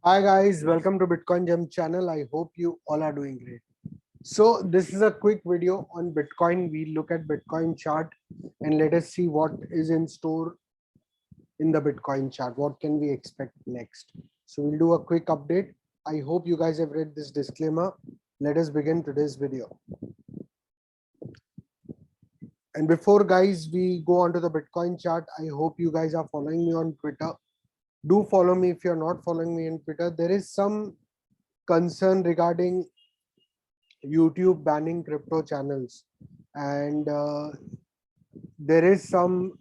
Hi guys, welcome to Bitcoin Gem channel. I hope you all are doing great. So this is a quick video on Bitcoin. We look at Bitcoin chart and let us see what is in store in the Bitcoin chart. What can we expect next? So we'll do a quick update. I hope you guys have read this disclaimer. Let us begin today's video. And before guys, we go on to the Bitcoin chart. I hope you guys are following me on Twitter. Do follow me if you're not following me on Twitter. There is some concern regarding YouTube banning crypto channels, and there is some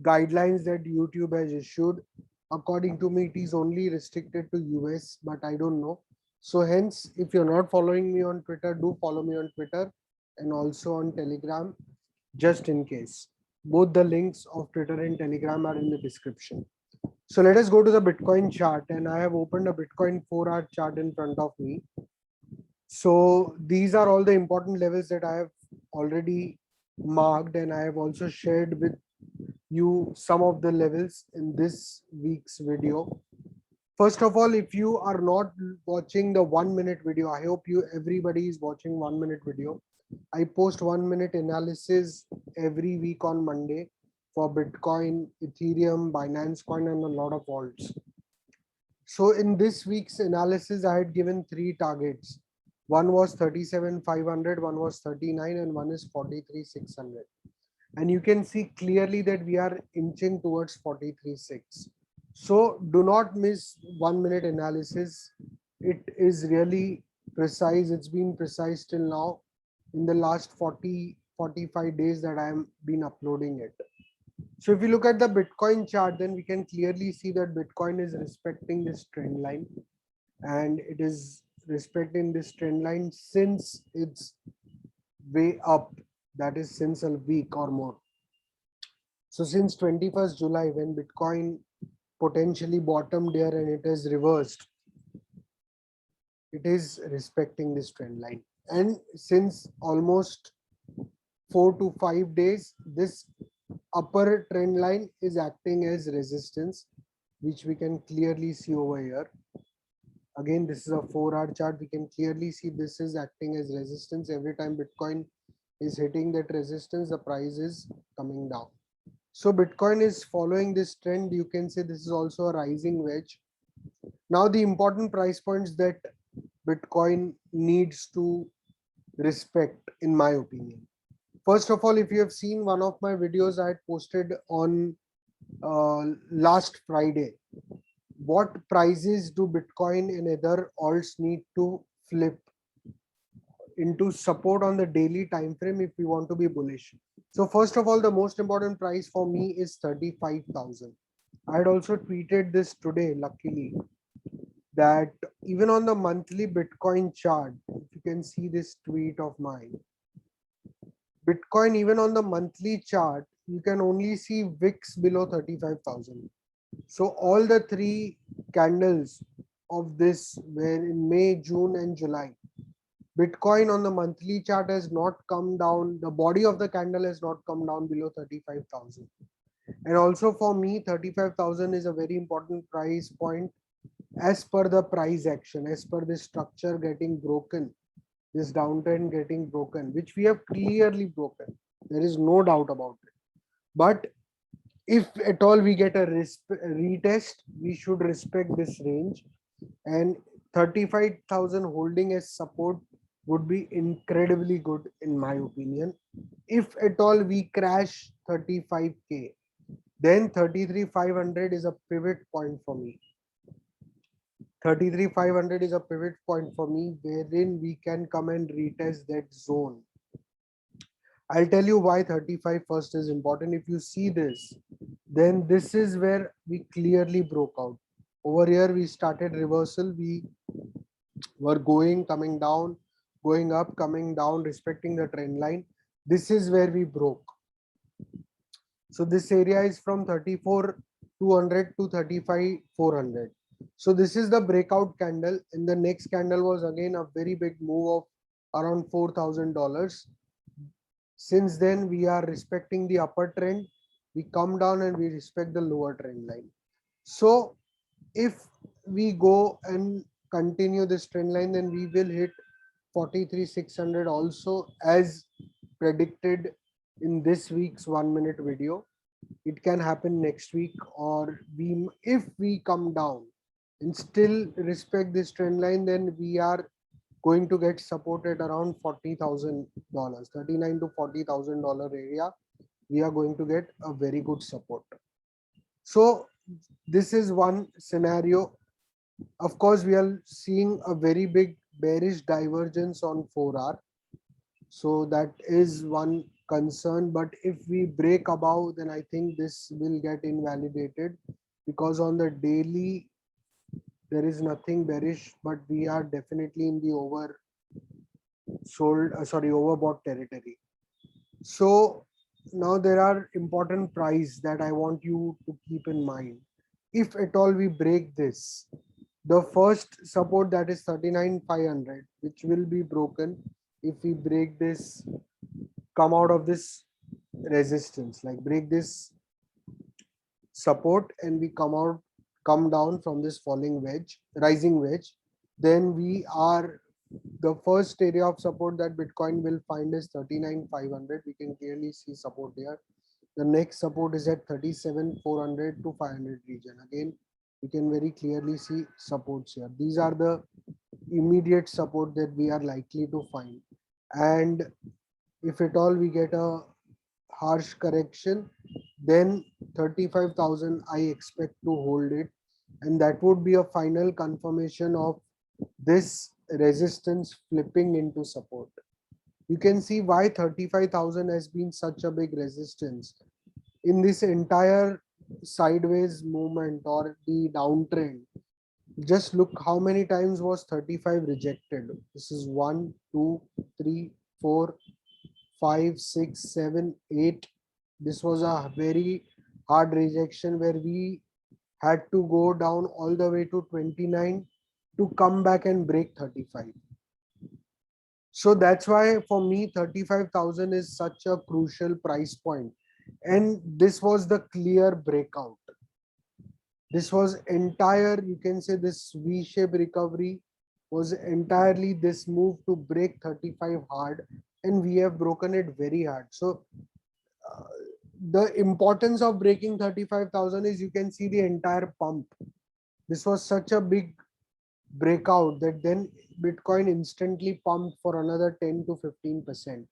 guidelines that YouTube has issued. According to me, it is only restricted to US, but I don't know. So hence, if you're not following me on Twitter, do follow me on Twitter and also on Telegram, just in case. Both the links of Twitter and Telegram are in the description. So let us go to the Bitcoin chart, and I have opened a Bitcoin 4-hour chart in front of me. So these are all the important levels that I have already marked, and I have also shared with you some of the levels in this week's video. First of all, if you are not watching the 1 minute video, I hope you everybody is watching 1 minute video. I post 1 minute analysis every week on Monday for Bitcoin, Ethereum, Binance Coin, and a lot of alts. So in this week's analysis, I had given three targets. One was 37,500, one was 39, and one is 43,600. And you can see clearly that we are inching towards 43.6. So do not miss 1 minute analysis. It is really precise. It's been precise till now in the last 45 days that I am been uploading it. So if you look at the Bitcoin chart, then we can clearly see that Bitcoin is respecting this trend line, and it is respecting this trend line since it's way up, that is since a week or more. So since 21st July, when Bitcoin potentially bottomed here and it has reversed, it is respecting this trend line. And since almost 4 to 5 days, this upper trend line is acting as resistance, which we can clearly see over here. Again, this is a 4-hour chart. We can clearly see this is acting as resistance. Every time Bitcoin is hitting that resistance, the price is coming down. So Bitcoin is following this trend. You can say this is also a rising wedge. Now the important price points that Bitcoin needs to respect, in my opinion. First of all, if you have seen one of my videos I had posted on last Friday, what prices do Bitcoin and other alts need to flip into support on the daily time frame if we want to be bullish? So first of all, the most important price for me is 35,000. I had also tweeted this today, luckily, that even on the monthly Bitcoin chart, if you can see this tweet of mine, Bitcoin, even on the monthly chart, you can only see wicks below 35,000. So all the three candles of this were in May, June, and July. Bitcoin on the monthly chart has not come down. The body of the candle has not come down below 35,000. And also for me, 35,000 is a very important price point as per the price action, as per the structure getting broken, this downtrend getting broken, which we have clearly broken. There is no doubt about it. But if at all we get a retest, we should respect this range. And 35,000 holding as support would be incredibly good, in my opinion. If at all we crash 35K, then 33,500 is a pivot point for me. 33,500 is a pivot point for me wherein we can come and retest that zone. I'll tell you why 35 first is important. If you see this, then this is where we clearly broke out. Over here, we started reversal. We were going, coming down, going up, coming down, respecting the trend line. This is where we broke. So this area is from 34,200 to 35,400. So this is the breakout candle, and the next candle was again a very big move of around $4,000. Since then, we are respecting the upper trend. We come down and we respect the lower trend line. So if we go and continue this trend line, then we will hit 43,600 also, as predicted in this week's 1 minute video. It can happen next week, or we, if we come down and still respect this trend line, then we are going to get supported around $40,000, 39 to $40,000 area. We are going to get a very good support. So this is one scenario. Of course, we are seeing a very big bearish divergence on 4 hour. So that is one concern. But if we break above, then I think this will get invalidated, because on the daily there is nothing bearish, but we are definitely in the overbought territory. So now there are important price that I want you to keep in mind. If at all we break this, the first support, that is 39,500, which will be broken if we break this, come out of this resistance, like break this support and we come down from this rising wedge, then we are, the first area of support that Bitcoin will find is 39,500. We can clearly see support here. The next support is at 37,400 to 500 region. Again, you can very clearly see supports here. These are the immediate support that we are likely to find. And if at all we get a harsh correction, then 35,000 I expect to hold it, and that would be a final confirmation of this resistance flipping into support. You can see why 35,000 has been such a big resistance in this entire sideways movement or the downtrend. Just look how many times was 35 rejected. This is 1, 2, 3, 4, 5, 6, 7, 8. This was a very hard rejection where we had to go down all the way to 29 to come back and break 35. So that's why for me 35,000 is such a crucial price point. And this was the clear breakout. This was entire, you can say this V-shaped recovery was entirely this move to break 35 hard, and we have broken it very hard. So the importance of breaking 35,000 is, you can see the entire pump. This was such a big breakout that then Bitcoin instantly pumped for another 10 to 15%.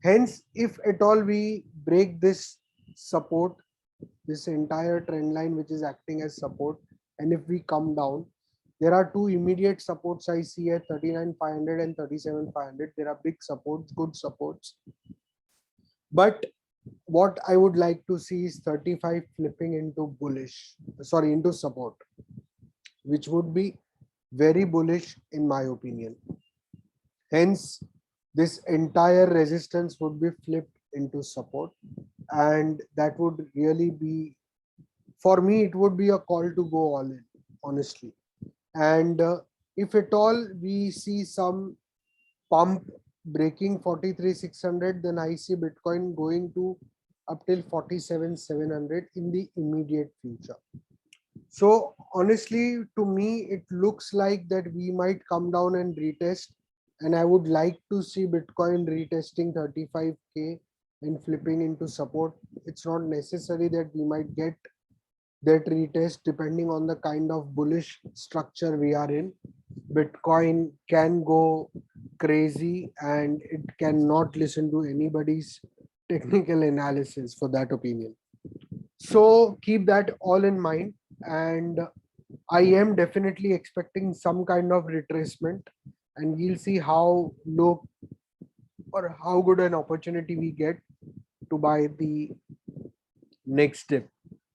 Hence, if at all we break this support, this entire trend line which is acting as support, and if we come down, there are two immediate supports I see at 39,500 and 37,500. There are big supports, good supports. But what I would like to see is 35 flipping into into support, which would be very bullish in my opinion. Hence, this entire resistance would be flipped into support, and that would really be, for me, it would be a call to go all in, honestly. And if at all we see some pump breaking 43,600, then I see Bitcoin going to up till 47,700 in the immediate future. So honestly, to me, it looks like that we might come down and retest, and I would like to see Bitcoin retesting 35K and flipping into support. It's not necessary that we might get that retest, depending on the kind of bullish structure we are in. Bitcoin can go crazy and it cannot listen to anybody's technical analysis for that opinion. So keep that all in mind. And I am definitely expecting some kind of retracement, and we'll see how low or how good an opportunity we get to buy the next dip.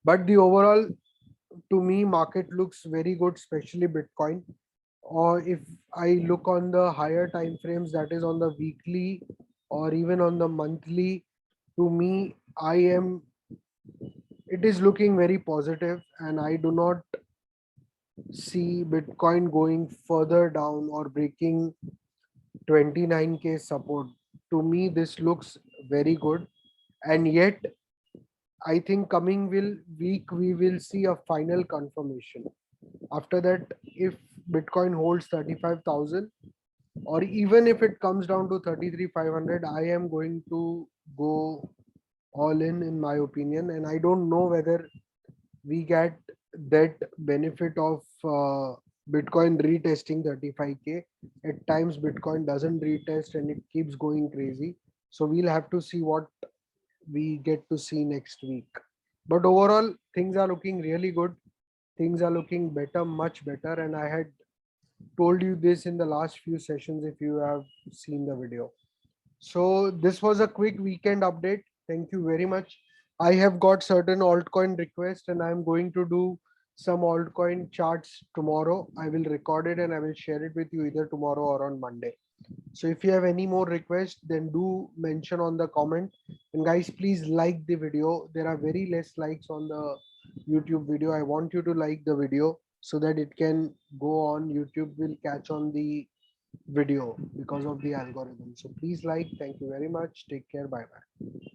But the overall, to me, market looks very good, especially Bitcoin. Or if I look on the higher time frames, that is on the weekly or even on the monthly, to me, it is looking very positive, and I do not see Bitcoin going further down or breaking 29K support. To me, this looks very good. And yet, I think coming week we will see a final confirmation. After that, if Bitcoin holds 35,000, or even if it comes down to 33,500, I am going to go all in my opinion. And I don't know whether we get that benefit of Bitcoin retesting 35K. At times, Bitcoin doesn't retest and it keeps going crazy. So we'll have to see what we get to see next week. But overall, things are looking really good. Things are looking better, much better. And I had told you this in the last few sessions if you have seen the video. So this was a quick weekend update. Thank you very much. I have got certain altcoin requests and I'm going to do some altcoin charts tomorrow. I will record it and I will share it with you either tomorrow or on Monday. So if you have any more requests, then do mention on the comment. And guys, please like the video. There are very less likes on the YouTube video. I want you to like the video so that it can go on. YouTube will catch on the video because of the algorithm. So please like. Thank you very much. Take care. Bye bye.